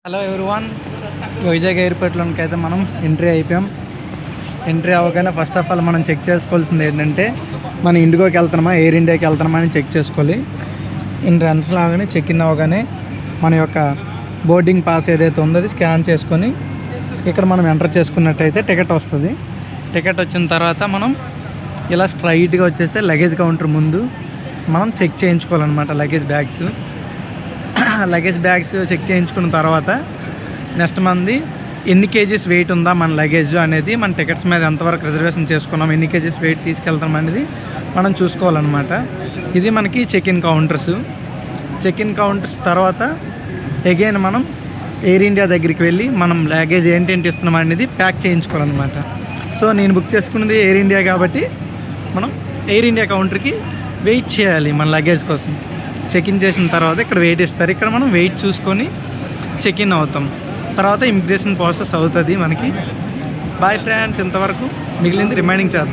Hello everyone, Vizag ఎయిర్పోర్ట్లోకి అయితే మనం entry అయిపోయాం. ఎంట్రీ అవ్వగానే ఫస్ట్ ఆఫ్ ఆల్ మనం చెక్ చేసుకోవాల్సింది ఏంటంటే మనం ఇండిగోకి వెళ్తున్నామా ఎయిర్ ఇండియాకి వెళ్తున్నామా అని చెక్ చేసుకోవాలి. ఎంట్రన్స్ లాగానే చెక్ ఇన్ అవ్వగానే మన యొక్క బోర్డింగ్ పాస్ ఏదైతే ఉందో అది స్కాన్ చేసుకొని ఇక్కడ మనం ఎంటర్ చేసుకున్నట్టయితే టికెట్ వస్తుంది. టికెట్ వచ్చిన తర్వాత మనం ఇలా స్ట్రైట్గా వచ్చేస్తే లగేజ్ కౌంటర్ ముందు మనం చెక్ చేయించుకోవాలన్నమాట. లగేజ్ బ్యాగ్స్ చెక్ చేయించుకున్న తర్వాత నెక్స్ట్ మంది ఎన్ని కేజీస్ వెయిట్ ఉందా మన లగేజ్ అనేది, మన టికెట్స్ మీద ఎంతవరకు రిజర్వేషన్ చేసుకున్నాం, ఎన్ని కేజీస్ వెయిట్ తీసుకెళ్తాం అనేది మనం చూసుకోవాలన్నమాట. ఇది మనకి చెక్ ఇన్ కౌంటర్స్ తర్వాత అగైన్ మనం ఎయిర్ ఇండియా దగ్గరికి వెళ్ళి మనం లగేజ్ ఏంటేంటి ఇస్తున్నాం అనేది ప్యాక్ చేయించుకోవాలన్నమాట. సో నేను బుక్ చేసుకున్నది ఎయిర్ ఇండియా కాబట్టి మనం ఎయిర్ ఇండియా కౌంటర్కి వెయిట్ చేయాలి మన లగేజ్ కోసం. చెక్ ఇన్ చేసిన తర్వాత ఇక్కడ వెయిట్ ఇస్తారు. ఇక్కడ మనం వెయిట్ చూసుకొని చెక్ ఇన్ అవుతాం. తర్వాత ఇమిగ్రేషన్ ప్రాసెస్ అవుతుంది మనకి. బాయ్ ఫ్రెండ్స్, ఇంతవరకు మిగిలింది రిమైనింగ్ చేద్దాం.